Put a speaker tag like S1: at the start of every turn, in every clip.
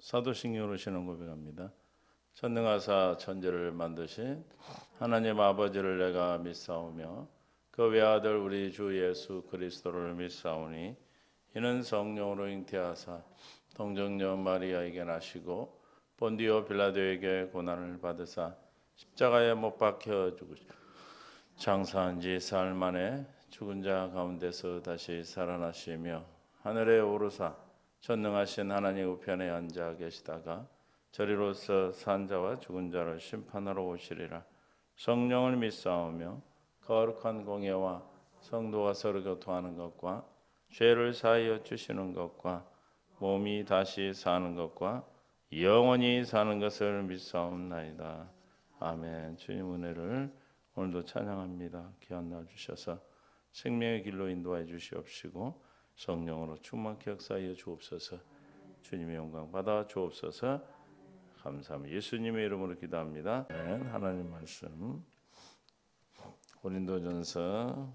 S1: 사도신경으로 신앙 고백합니다. 전능하사 천지를 만드신 하나님 아버지를 내가 믿사오며 그 외아들 우리 주 예수 그리스도를 믿사오니 이는 성령으로 잉태하사 동정녀 마리아에게 나시고 본디오 빌라도에게 고난을 받으사 십자가에 못 박혀 죽으시고 장사한 지 사흘 만에 죽은 자 가운데서 다시 살아나시며 하늘에 오르사 전능하신 하나님 우편에 앉아 계시다가 저리로서 산 자와 죽은 자를 심판하러 오시리라. 성령을 믿사오며 거룩한 공예와 성도가 서로 교통하는 것과 죄를 사하여 주시는 것과 몸이 다시 사는 것과 영원히 사는 것을 믿사옵나이다. 아멘. 주님 은혜를 오늘도 찬양합니다. 귀한 날 주셔서 생명의 길로 인도하여 주시옵시고 성령으로 충만케 역사하여 주옵소서. 주님의 영광 받아 주옵소서. 감사합니다. 예수님의 이름으로 기도합니다. 하나님 말씀 고린도전서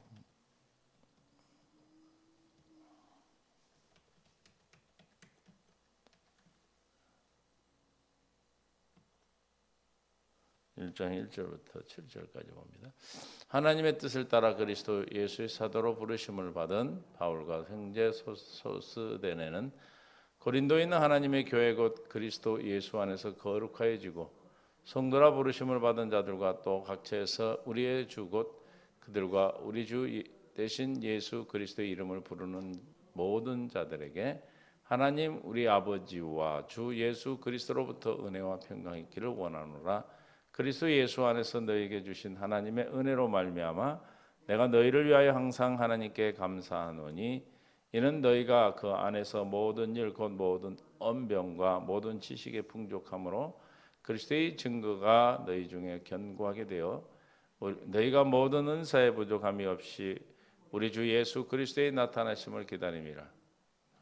S1: 1장 1절부터 7절까지 봅니다. 하나님의 뜻을 따라 그리스도 예수의 사도로 부르심을 받은 바울과 형제 소스데네는 고린도에 있는 하나님의 교회 곧 그리스도 예수 안에서 거룩하여지고 성도라 부르심을 받은 자들과 또 각처에서 우리의 주 곧 그들과 우리 주 대신 예수 그리스도의 이름을 부르는 모든 자들에게 하나님 우리 아버지와 주 예수 그리스도로부터 은혜와 평강이 있기를 원하노라. 그리스도 예수 안에서 너희에게 주신 하나님의 은혜로 말미암아 내가 너희를 위하여 항상 하나님께 감사하노니 이는 너희가 그 안에서 모든 일 곧 모든 언병과 모든 지식의 풍족함으로 그리스도의 증거가 너희 중에 견고하게 되어 너희가 모든 은사에 부족함이 없이 우리 주 예수 그리스도의 나타나심을 기다림이라.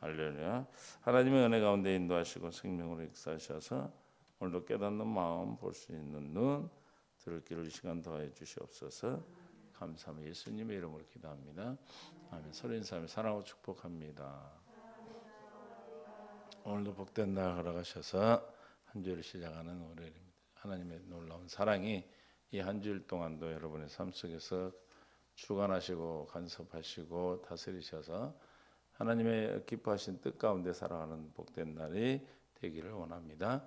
S1: 할렐루야. 하나님의 은혜 가운데 인도하시고 생명으로 역사하셔서 오늘도 깨닫는 마음, 볼 수 있는 눈, 들을 귀를 시간 더해 주시옵소서. 감사합니다. 예수님의 이름으로 기도합니다. 아멘. 서로 인사하며 사랑하고 축복합니다. 오늘도 복된 날 허락하셔서 한 주를 시작하는 월요일입니다. 하나님의 놀라운 사랑이 이 한 주일 동안도 여러분의 삶 속에서 주관하시고 간섭하시고 다스리셔서 하나님의 기뻐하신 뜻 가운데 살아가는 복된 날이 되기를 원합니다.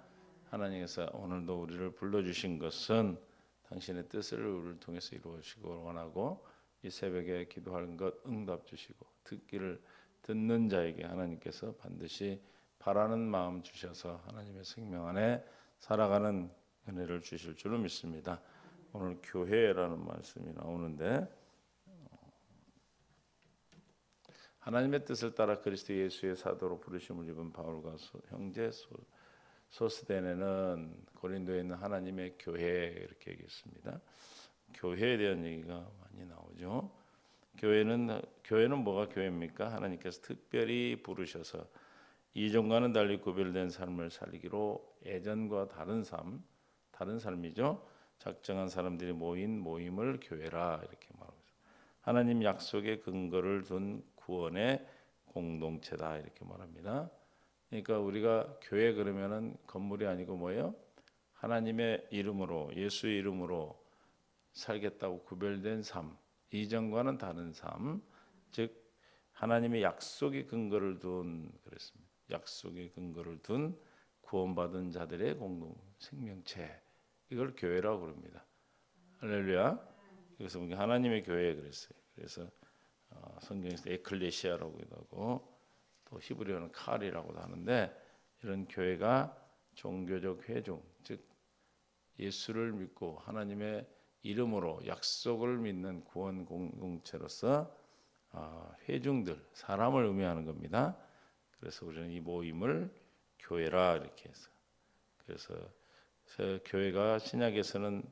S1: 하나님께서 오늘도 우리를 불러주신 것은 당신의 뜻을 우리를 통해서 이루시기 원하고 이 새벽에 기도하는 것 응답 주시고 듣기를 듣는 자에게 하나님께서 반드시 바라는 마음 주셔서 하나님의 생명 안에 살아가는 은혜를 주실 줄로 믿습니다. 오늘 교회라는 말씀이 나오는데 하나님의 뜻을 따라 그리스도 예수의 사도로 부르심을 입은 바울과 형제 소스데네는 고린도에 있는 하나님의 교회 이렇게 얘기했습니다. 교회에 대한 얘기가 많이 나오죠. 교회는 뭐가 교회입니까? 하나님께서 특별히 부르셔서 이전과는 달리 구별된 삶을 살기로 예전과 다른 삶이죠. 작정한 사람들이 모인 모임을 교회라 이렇게 말하고 있어요. 하나님 약속의 근거를 둔 구원의 공동체다 이렇게 말합니다. 그러니까 우리가 교회 그러면은 건물이 아니고 뭐예요? 하나님의 이름으로 예수의 이름으로 살겠다고 구별된 삶, 이전과는 다른 삶, 즉 하나님의 약속의 근거를 둔 그랬습니다. 약속의 근거를 둔 구원받은 자들의 공동 생명체 이걸 교회라고 그럽니다. 할렐루야. 그래서 하나님의 교회 그랬어요. 그래서 성경에서 에클레시아라고도 하고 또 히브리어는 칼이라고도 하는데 이런 교회가 종교적 회중, 즉 예수를 믿고 하나님의 이름으로 약속을 믿는 구원 공동체로서 회중들, 사람을 의미하는 겁니다. 그래서 우리는 이 모임을 교회라 이렇게 해서 그래서 교회가 신약에서는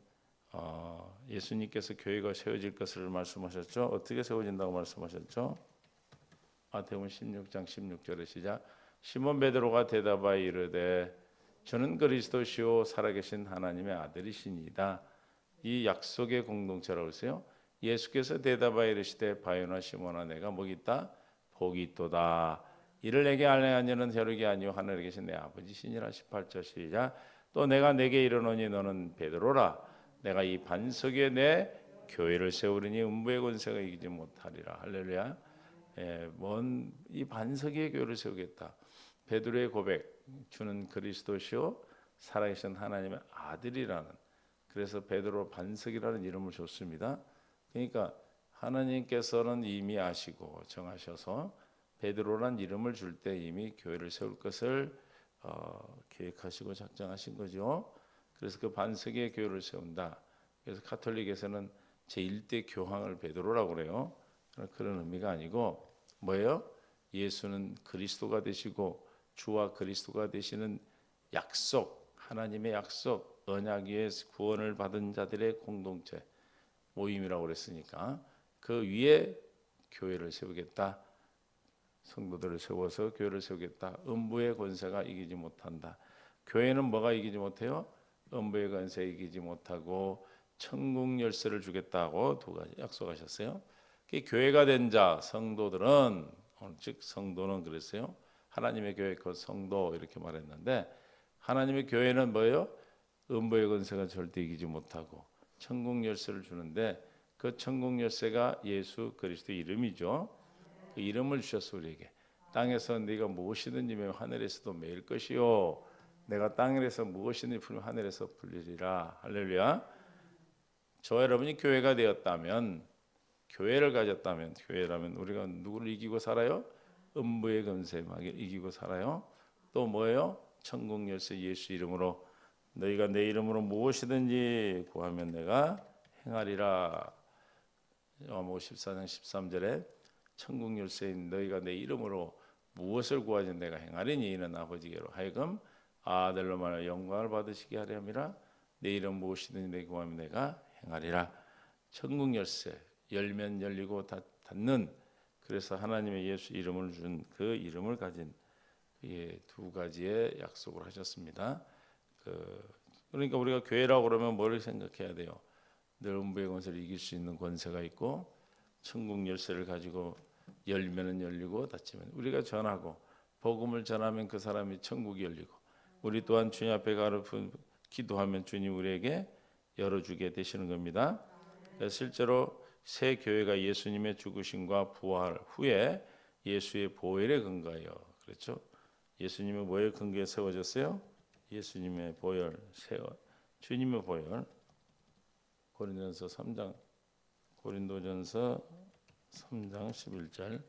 S1: 예수님께서 교회가 세워질 것을 말씀하셨죠. 어떻게 세워진다고 말씀하셨죠? 마태복음 16장 16절에 시작. 시몬 베드로가 대답하여 이르되 저는 그리스도시요 살아계신 하나님의 아들이시니이다. 이 약속의 공동체라고 했어요. 예수께서 대답하여 이르시되 바요나 시몬아 내가 복이 있다. 복이 있도다. 이를 내게 알려한 자는 혈육이 아니요 하늘에 계신 내 아버지시니라. 18절 시작. 또 내가 내게 이르노니 너는 베드로라. 내가 이 반석 위에 내 교회를 세우리니 음부의 권세가 이기지 못하리라. 할렐루야. 먼 이 반석 위에 교회를 세우겠다. 베드로의 고백, 주는 그리스도시요 살아계신 하나님의 아들이라는, 그래서 베드로 반석이라는 이름을 줬습니다. 그러니까 하나님께서는 이미 아시고 정하셔서 베드로란 이름을 줄 때 이미 교회를 세울 것을 계획하시고 작정하신 거죠. 그래서 그 반석의 교회를 세운다. 그래서 가톨릭에서는 제1대 교황을 베드로라고 그래요. 그런 의미가 아니고 뭐예요? 예수는 그리스도가 되시고 주와 그리스도가 되시는 약속, 하나님의 약속, 언약 위에 구원을 받은 자들의 공동체 모임이라고 그랬으니까 그 위에 교회를 세우겠다. 성도들을 세워서 교회를 세우겠다. 음부의 권세가 이기지 못한다. 교회는 뭐가 이기지 못해요? 음부의 권세 이기지 못하고 천국 열쇠를 주겠다고 두 가지 약속하셨어요. 교회가 된 자 성도들은, 즉 성도는 그랬어요. 하나님의 교회 그 성도 이렇게 말했는데, 하나님의 교회는 뭐예요? 음부의 권세가 절대 이기지 못하고 천국 열쇠를 주는데, 그 천국 열쇠가 예수 그리스도 이름이죠. 그 이름을 주셨어 우리에게. 땅에서 네가 무엇이든지 매면 하늘에서도 매일 것이요, 내가 땅에서 무엇이든지 풀면 하늘에서 풀리리라. 할렐루야. 저 여러분이 교회가 되었다면, 교회를 가졌다면, 교회라면 우리가 누구를 이기고 살아요? 음부의 권세에 이기고 살아요. 또 뭐예요? 천국 열쇠 예수 이름으로 너희가 내 이름으로 무엇이든지 구하면 내가 행하리라. 요한복음 14장 13절에 천국 열쇠인 너희가 내 이름으로 무엇을 구하지 내가 행하리니 이는 아버지께로 하여금 아들로 말하여 영광을 받으시게 하려 함이라. 내 이름 무엇이든지 내가 구하면 내가 행하리라. 천국 열쇠, 열면 열리고 닫는, 그래서 하나님의 예수 이름을 준 그 이름을 가진 두 가지의 약속을 하셨습니다. 그러니까 우리가 교회라고 그러면 뭘 생각해야 돼요? 늘 음부의 권세를 이길 수 있는 권세가 있고 천국 열쇠를 가지고 열면은 열리고 닫히면 우리가 전하고 복음을 전하면 그 사람이 천국이 열리고, 우리 또한 주님 앞에 가서 기도하면 주님 우리에게 열어주게 되시는 겁니다. 실제로 새 교회가 예수님의 죽으심과 부활 후에 예수의 보혈에 근거해요. 그렇죠? 예수님의 뭐에 근거해 세워졌어요? 예수님의 보혈, 주님의 보혈. 고린도전서 3장 11절.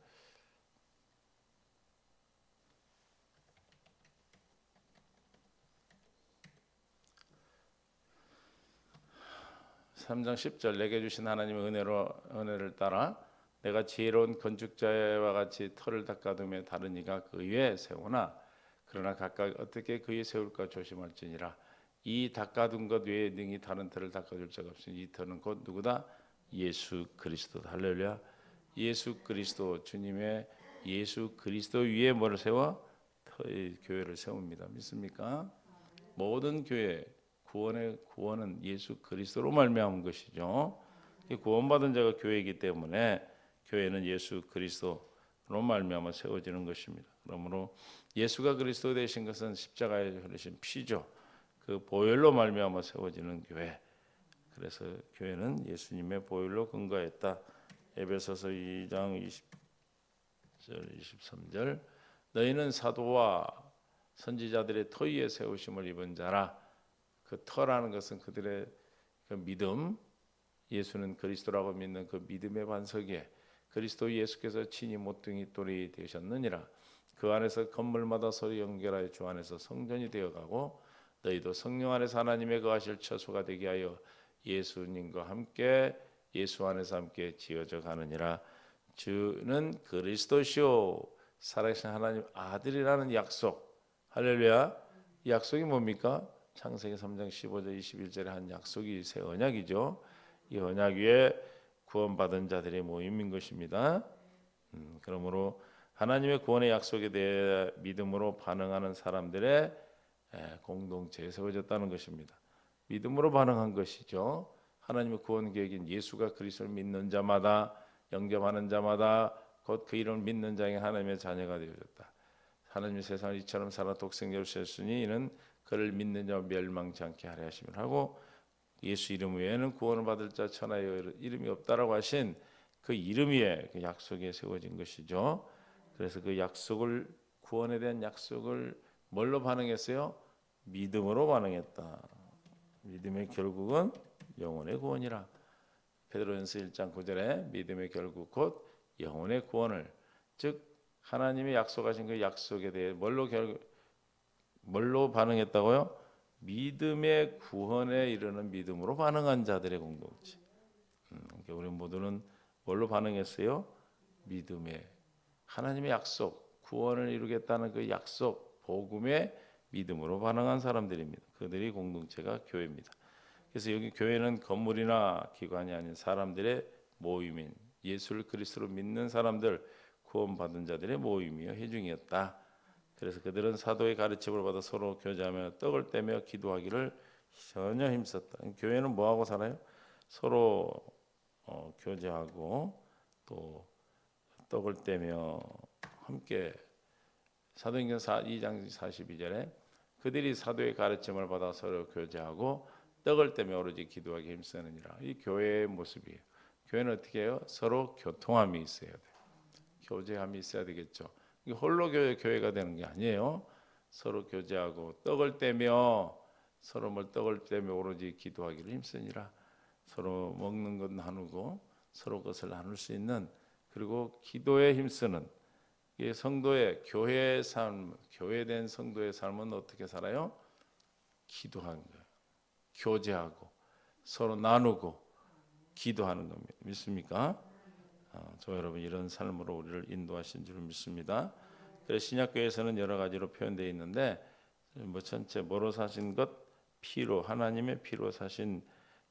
S1: (3장 10절) 내게 주신 하나님의 은혜를 따라 내가 지혜로운 건축자와 같이 터를 닦아두며 다른 이가 그 위에 세우나 그러나 각각 어떻게 그 위에 세울까 조심할지니라. 이 닦아둔 것 외에 능히 다른 터를 닦아줄 자가 없으니 이 터는 곧 누구다? 예수 그리스도. 할렐루야. 예수 그리스도, 주님의 예수 그리스도 위에 뭐를 세워? 교회를 세웁니다. 믿습니까? 모든 교회 구원은 예수 그리스도로 말미암은 것이죠. 구원받은 자가 교회이기 때문에 교회는 예수 그리스도로 말미암아 세워지는 것입니다. 그러므로 예수가 그리스도 되신 것은 십자가에 흘리신 피죠. 그 보혈로 말미암아 세워지는 교회. 그래서 교회는 예수님의 보혈로 근거했다. 에베소서 2장 20절 23절 너희는 사도와 선지자들의 터 위에 세우심을 입은 자라. 그 터라는 것은 그들의 그 믿음, 예수는 그리스도라고 믿는 그 믿음의 반석에 그리스도 예수께서 친히 모퉁이 돌이 되셨느니라. 그 안에서 건물마다 서로 연결하여 주 안에서 성전이 되어가고 너희도 성령 안에서 하나님의 거하실 처소가 되게 하여 예수님과 함께 예수 안에서 함께 지어져 가느니라. 주는 그리스도시요 살아계신 하나님 아들이라는 약속. 할렐루야. 이 약속이 뭡니까? 창세기 3장 15절 21절에 한 약속이 새 언약이죠. 이 언약 위에 구원받은 자들의 모임인 것입니다. 그러므로 하나님의 구원의 약속에 대해 믿음으로 반응하는 사람들의 공동체에 세워졌다는 것입니다. 믿음으로 반응한 것이죠. 하나님의 구원 계획인 예수가 그리스도를 믿는 자마다, 영접하는 자마다 곧 그 이름을 믿는 자에게 하나님의 자녀가 되어졌다. 하나님이 세상을 이처럼 사랑 독생자로 주셨으니 이는 그를 믿는 자 멸망치 않게 하려 하심을 하고 예수 이름 외에는 구원을 받을 자 천하에 이름이 없다라고 하신 그 이름 위에 그 약속에 세워진 것이죠. 그래서 그 약속을 구원에 대한 약속을 뭘로 반응했어요? 믿음으로 반응했다. 믿음의 결국은 영혼의 구원이라. 베드로전서 1장 9절에 믿음의 결국 곧 영혼의 구원을, 즉 하나님이 약속하신 그 약속에 대해 뭘로 반응했다고요? 믿음의 구원에 이르는 믿음으로 반응한 자들의 공동체. 그러니까 우리 모두는 뭘로 반응했어요? 믿음의, 하나님의 약속, 구원을 이루겠다는 그 약속, 복음의 믿음으로 반응한 사람들입니다. 그들이 공동체가 교회입니다. 그래서 여기 교회는 건물이나 기관이 아닌 사람들의 모임인, 예수를 그리스도로 믿는 사람들, 구원받은 자들의 모임이요 회중이었다. 그래서 그들은 사도의 가르침을 받아 서로 교제하며 떡을 떼며 기도하기를 전혀 힘썼다. 교회는 뭐 하고 살아요? 서로 교제하고 또 떡을 떼며 함께. 사도행전 2장 42절에 그들이 사도의 가르침을 받아 서로 교제하고 떡을 떼며 오로지 기도하기 힘쓰느니라. 이 교회의 모습이에요. 교회는 어떻게 해요? 서로 교통함이 있어야 돼요. 교제함이 있어야 되겠죠. 홀로 교회가 되는 게 아니에요. 서로 교제하고 떡을 떼며, 서로 떡을 떼며 오로지 기도하기를 힘쓰니라. 서로 먹는 것 나누고 서로 것을 나눌 수 있는, 그리고 기도에 힘쓰는 이 성도의 교회의 삶, 교회된 성도의 삶은 어떻게 살아요? 기도하는 거예요. 교제하고 서로 나누고 기도하는 겁니다. 믿습니까? 저 여러분 이런 삶으로 우리를 인도하신 줄 믿습니다. 그래서 신약교회에서는 여러 가지로 표현되어 있는데 전체 뭐로 사신 것? 피로, 하나님의 피로 사신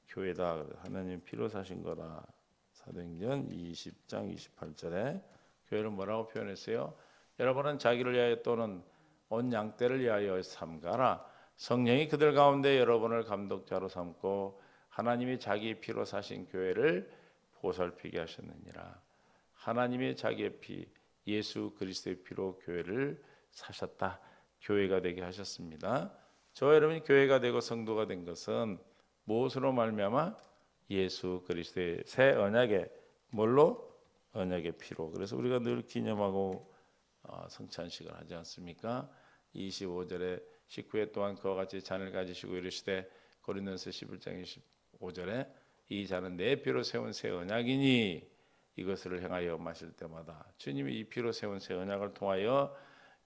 S1: 교회다. 하나님 피로 사신 거다. 사도행전 20장 28절에 교회를 뭐라고 표현했어요? 여러분은 자기를 위하여 또는 온 양떼를 위하여 삼가라. 성령이 그들 가운데 여러분을 감독자로 삼고 하나님이 자기 피로 사신 교회를 보살피게 하셨느니라. 하나님이 자기의 피, 예수 그리스도의 피로 교회를 사셨다. 교회가 되게 하셨습니다. 저 여러분이 교회가 되고 성도가 된 것은 무엇으로 말미암아? 예수 그리스도의 새 언약의 뭘로? 언약의 피로. 그래서 우리가 늘 기념하고 성찬식을 하지 않습니까? 25절에 식후에 또한 그와 같이 잔을 가지시고 이르시되, 고린도전서 11장 25절에 이 잔은 내 피로 세운 새 언약이니 이것을 행하여 마실 때마다, 주님이 이 피로 세운 새 언약을 통하여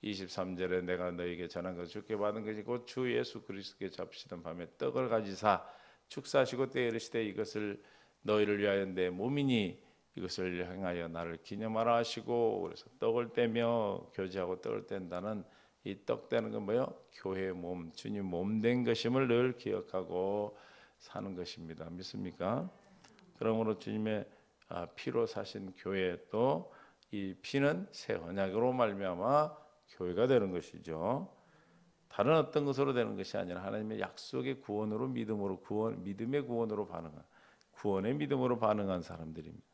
S1: 23절에 내가 너에게 전한 것 주께 받은 것이 곧 주 예수 그리스도께 잡히시던 밤에 떡을 가지사 축사하시고 때에 이르시되 이것을 너희를 위하여 내 몸이니 이것을 행하여 나를 기념하라 하시고, 그래서 떡을 떼며 교제하고 떡을 뗀다는 이 떡 떼는 건 뭐예요? 교회의 몸, 주님 몸 된 것임을 늘 기억하고 사는 것입니다. 믿습니까? 그러므로 주님의 피로 사신 교회, 또 이 피는 새 언약으로 말미암아 교회가 되는 것이죠. 다른 어떤 것으로 되는 것이 아니라 하나님의 약속의 구원으로, 믿음으로, 믿음의 구원으로 반응한, 구원의 믿음으로 반응한 사람들입니다.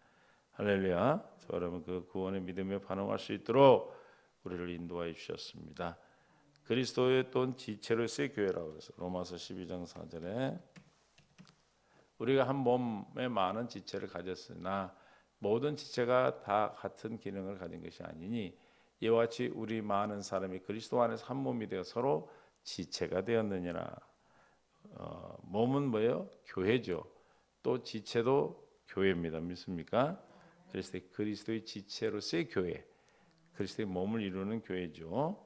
S1: 할렐루야. 저 여러분 그 구원의 믿음에 반응할 수 있도록 우리를 인도하여 주셨습니다. 그리스도의 또 지체로서의 교회라고 그래서 로마서 12장 4절에 우리가 한 몸에 많은 지체를 가졌으나 모든 지체가 다 같은 기능을 가진 것이 아니니 이와 같이 우리 많은 사람이 그리스도 안에서 한 몸이 되어 서로 지체가 되었느니라. 몸은 뭐예요? 교회죠. 또 지체도 교회입니다. 믿습니까? 그리스도의 지체로서의 교회, 그리스도의 몸을 이루는 교회죠.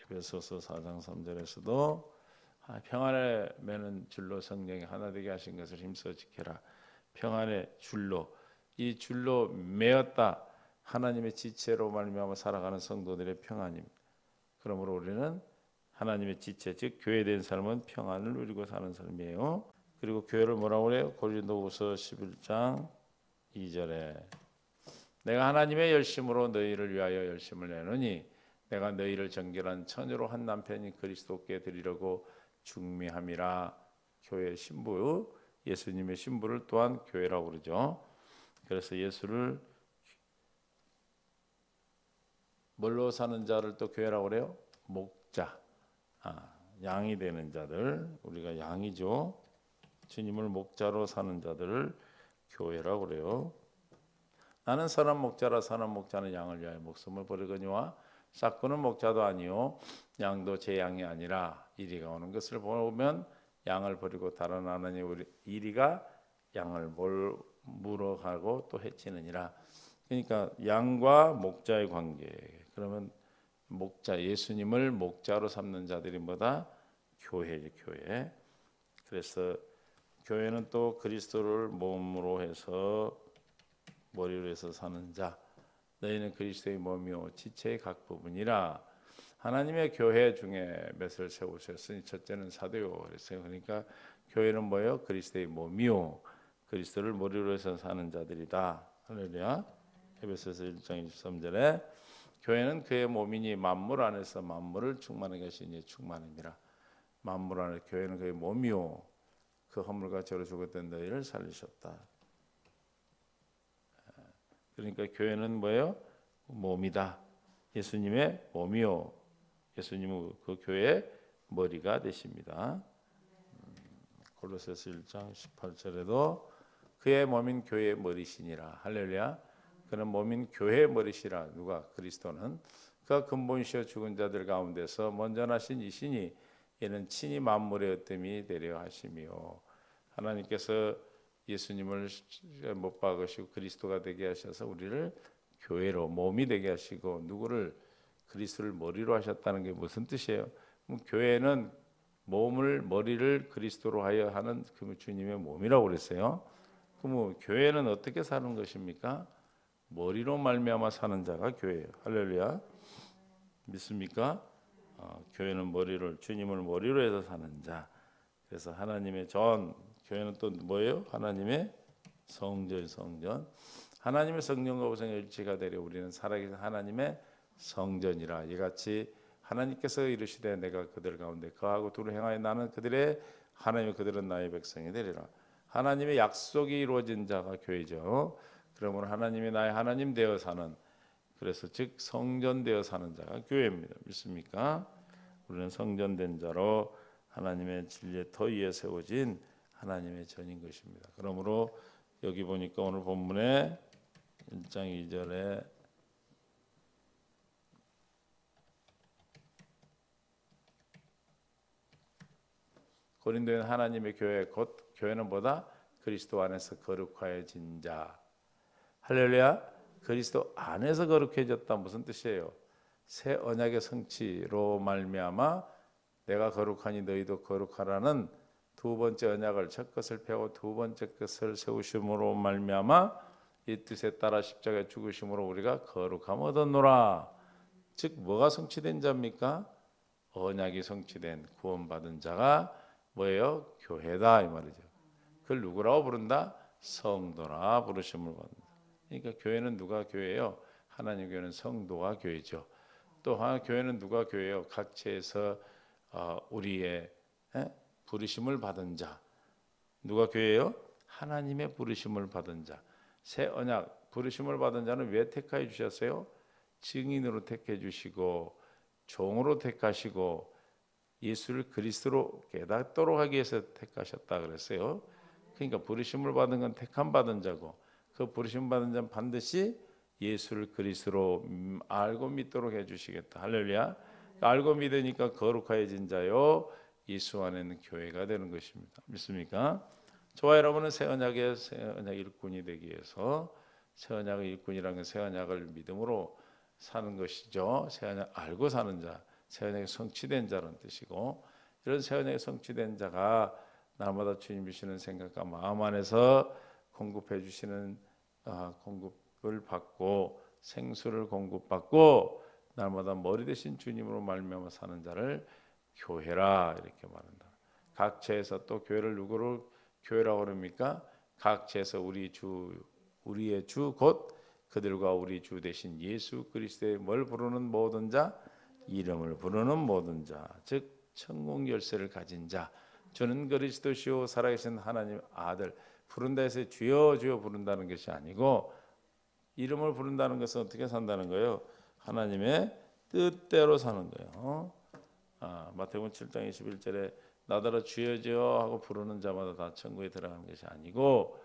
S1: 에베소서 4장 3절에서도 평안을 매는 줄로 성령이 하나 되게 하신 것을 힘써 지켜라. 평안의 줄로, 이 줄로 매었다. 하나님의 지체로 말미암아 살아가는 성도들의 평안입니다. 그러므로 우리는 하나님의 지체, 즉 교회된 삶은 평안을 누리고 사는 삶이에요. 그리고 교회를 뭐라고 그래요? 고린도후서 11장 2절에 내가 하나님의 열심으로 너희를 위하여 열심을 내노니 내가 너희를 정결한 처녀로 한 남편이 그리스도께 드리려고 중미함이라. 교회의 신부, 예수님의 신부를 또한 교회라고 그러죠. 그래서 예수를 뭘로 사는 자를 또 교회라고 그래요? 목자. 양이 되는 자들, 우리가 양이죠. 주님을 목자로 사는 자들을 교회라고 그래요. 나는 선한 목자라. 선한 목자는 양을 위하여 목숨을 버리거니와 싹구는 목자도 아니요 양도 제 양이 아니라 이리가 오는 것을 보면 양을 버리고 달아나느니 우리 이리가 양을 물어가고 또 해치느니라. 그러니까 양과 목자의 관계. 그러면 목자, 예수님을 목자로 삼는 자들이 뭐다? 교회죠, 교회. 그래서 교회는 또 그리스도를 몸으로 해서 머리로 해서 사는 자. 너희는 그리스도의 몸이요 지체의 각 부분이라. 하나님의 교회 중에 몇을 세우셨으니 첫째는 사도요 그랬어요. 그러니까 교회는 뭐예요? 그리스도의 몸이요 그리스도를 머리로 해서 사는 자들이다. 할렐루야. 에베소서 1장 23절에 교회는 그의 몸이니 만물 안에서 만물을 충만하게 하시니 충만입니다. 만물 안에 교회는 그의 몸이요 그 허물과 죄로 죽었던 너희를 살리셨다. 그러니까 교회는 뭐예요? 몸이다. 예수님의 몸이요. 예수님은 그 교회의 머리가 되십니다. 골로새서 1장 18절에도 그의 몸인 교회의 머리시니라. 할렐루야. 그는 몸인 교회의 머리시라. 누가? 그리스도는 그가 근본이시여 죽은 자들 가운데서 먼저 나신 이시니 이는 친히 만물의 으뜸이 되려 하시며. 하나님께서 예수님을 못 박으시고 그리스도가 되게 하셔서 우리를 교회로 몸이 되게 하시고 누구를? 그리스도를 머리로 하셨다는 게 무슨 뜻이에요? 교회는 머리를 그리스도로 하여 하는 그 주님의 몸이라고 그랬어요. 그럼 교회는 어떻게 사는 것입니까? 머리로 말미암아 사는 자가 교회예요. 할렐루야. 믿습니까? 교회는 주님을 머리로 해서 사는 자. 그래서 하나님의 교회는 또 뭐예요? 하나님의 성전. 하나님의 성령과 우성의 일치가 되려 우리는 살아계신 하나님의 성전이라. 이같이 하나님께서 이르시되 내가 그들 가운데 거하고 두루 행하여 나는 그들의 하나님의 그들은 나의 백성이 되리라. 하나님의 약속이 이루어진 자가 교회죠. 그러므로 하나님이 나의 하나님 되어 사는, 그래서 즉 성전 되어 사는 자가 교회입니다. 믿습니까? 우리는 성전된 자로 하나님의 진리의 터 위에 세워진 하나님의 전인 것입니다. 그러므로 여기 보니까 오늘 본문에 1장 2절에 고린도에는 하나님의 교회 곧 교회는 뭐다? 그리스도 안에서 거룩하여진 자. 할렐루야. 그리스도 안에서 거룩해졌다 무슨 뜻이에요? 새 언약의 성취로 말미암아 내가 거룩하니 너희도 거룩하라는 두 번째 언약을 첫 것을 펴고 두 번째 것을 세우심으로 말미암아 이 뜻에 따라 십자가에 죽으심으로 우리가 거룩함 얻었노라. 즉 뭐가 성취된 자입니까? 언약이 성취된 구원받은 자가 뭐예요? 교회다 이 말이죠. 그걸 누구라고 부른다? 성도라 부르심을 받는다. 그러니까 교회는 누가 교회예요? 하나님 교회는 성도가 교회죠. 또 교회는 누가 교회예요? 각처에서 우리의 부르심을 받은 자. 누가 교회예요? 하나님의 부르심을 받은 자. 새 언약 부르심을 받은 자는 왜 택하여 주셨어요? 증인으로 택해 주시고 종으로 택하시고 예수를 그리스도로 깨닫도록 하기 위해서 택하셨다 그랬어요. 그러니까 부르심을 받은 건 택함 받은 자고 그 부르심 받은 자는 반드시 예수를 그리스도로 알고 믿도록 해주시겠다. 할렐루야. 알고 믿으니까 거룩하여진 자요 예수 안에는 교회가 되는 것입니다. 믿습니까? 저와 여러분은 새 언약의 일꾼이 되기 위해서 새 언약의 일꾼이라는 건 새 언약을 믿음으로 사는 것이죠. 새 언약 알고 사는 자, 새 언약이 성취된 자라는 뜻이고 이런 새 언약이 성취된 자가 날마다 주님 주시는 생각과 마음 안에서 공급해 주시는 공급을 받고 생수를 공급받고 날마다 머리 대신 주님으로 말미암아 사는 자를 교회라 이렇게 말한다. 각처에서 또 교회를 누구를 교회라고 그럽니까? 각처에서 우리의 주 곧 그들과 우리 주 대신 예수 그리스도의 뭘 부르는 모든 자, 이름을 부르는 모든 자, 즉 천국 열쇠를 가진 자. 주는 그리스도시요 살아계신 하나님 아들. 부른다 해서 주여 주여 부른다는 것이 아니고 이름을 부른다는 것은 어떻게 산다는 거예요? 하나님의 뜻대로 사는 거예요. 마태복음 7장 21절에 나더러 주여 주여 하고 부르는 자마다 다 천국에 들어가는 것이 아니고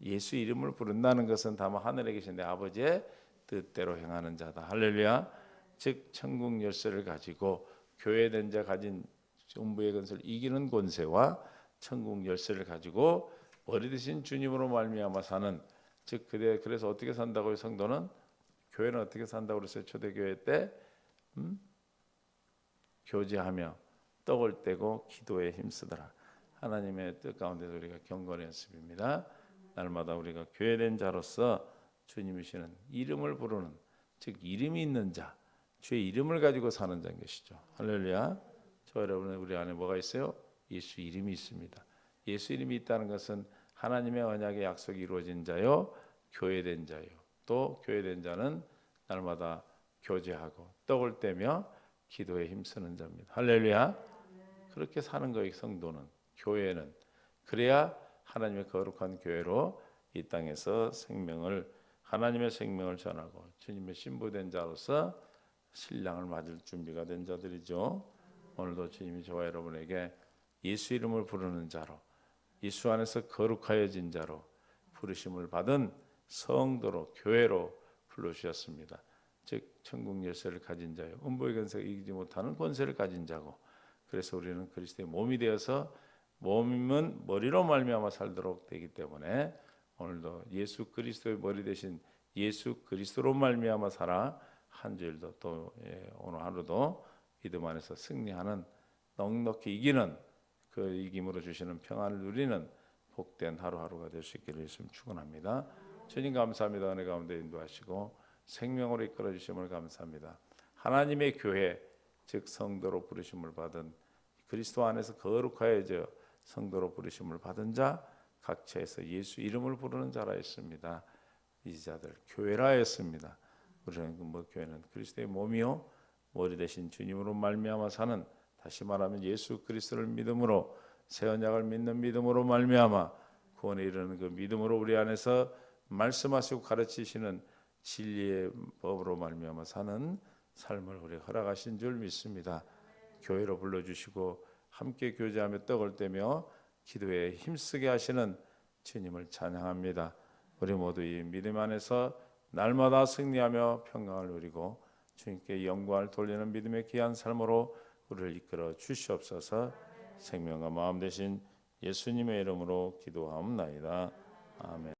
S1: 예수 이름을 부른다는 것은 다만 하늘에 계신 내 아버지의 뜻대로 행하는 자다. 할렐루야. 즉 천국 열쇠를 가지고 교회된 자 가진 음부의 권세를 이기는 권세와 천국 열쇠를 가지고 머리 대신 주님으로 말미암아 사는, 즉 그래서 어떻게 산다고요? 성도는 교회는 어떻게 산다고 그랬어요? 초대교회 때 교제하며 떡을 떼고 기도에 힘쓰더라. 하나님의 뜻 가운데서 우리가 경건의 연습입니다. 날마다 우리가 교회된 자로서 주님이시는 이름을 부르는, 즉 이름이 있는 자, 주의 이름을 가지고 사는 자인 것이죠. 할렐루야. 저 여러분, 우리 안에 뭐가 있어요? 예수 이름이 있습니다. 예수 이름이 있다는 것은 하나님의 언약의 약속이 이루어진 자요, 교회된 자요. 또 교회된 자는 날마다 교제하고 떡을 떼며 기도에 힘쓰는 자입니다. 할렐루야. 그렇게 사는 거예요. 성도는, 교회는. 그래야 하나님의 거룩한 교회로 이 땅에서 하나님의 생명을 전하고 주님의 신부된 자로서 신랑을 맞을 준비가 된 자들이죠. 오늘도 주님이 저와 여러분에게 예수 이름을 부르는 자로, 예수 안에서 거룩하여진 자로 부르심을 받은 성도로, 교회로 불러주셨습니다. 즉 천국 열쇠를 가진 자요, 음부의 권세가 이기지 못하는 권세를 가진 자고, 그래서 우리는 그리스도의 몸이 되어서 몸은 머리로 말미암아 살도록 되기 때문에 오늘도 예수 그리스도의 머리 되신 예수 그리스도로 말미암아 살아 한 주일도 또 오늘 하루도 믿음 안에서 승리하는, 넉넉히 이기는, 그 이김으로 주시는 평안을 누리는 복된 하루하루가 될 수 있기를 예수님 축원합니다. 주님 감사합니다. 은혜 가운데 인도하시고 생명으로 이끌어 주심을 감사합니다. 하나님의 교회, 즉 성도로 부르심을 받은, 그리스도 안에서 거룩하여져 성도로 부르심을 받은 자, 각처에서 예수 이름을 부르는 자라 했습니다. 이 자들 교회라 했습니다. 우리는 교회는 그리스도의 몸이요 머리 대신 주님으로 말미암아 사는, 다시 말하면 예수 그리스도를 믿음으로, 새 언약을 믿는 믿음으로 말미암아 구원에 이르는 그 믿음으로 우리 안에서 말씀하시고 가르치시는 진리의 법으로 말미암아 사는 삶을 우리 허락하신 줄 믿습니다. 교회로 불러주시고 함께 교제하며 떡을 떼며 기도에 힘쓰게 하시는 주님을 찬양합니다. 우리 모두 이 믿음 안에서 날마다 승리하며 평강을 누리고 주님께 영광을 돌리는 믿음의 귀한 삶으로 우리를 이끌어 주시옵소서. 생명과 마음 되신 예수님의 이름으로 기도하옵나이다. 아멘.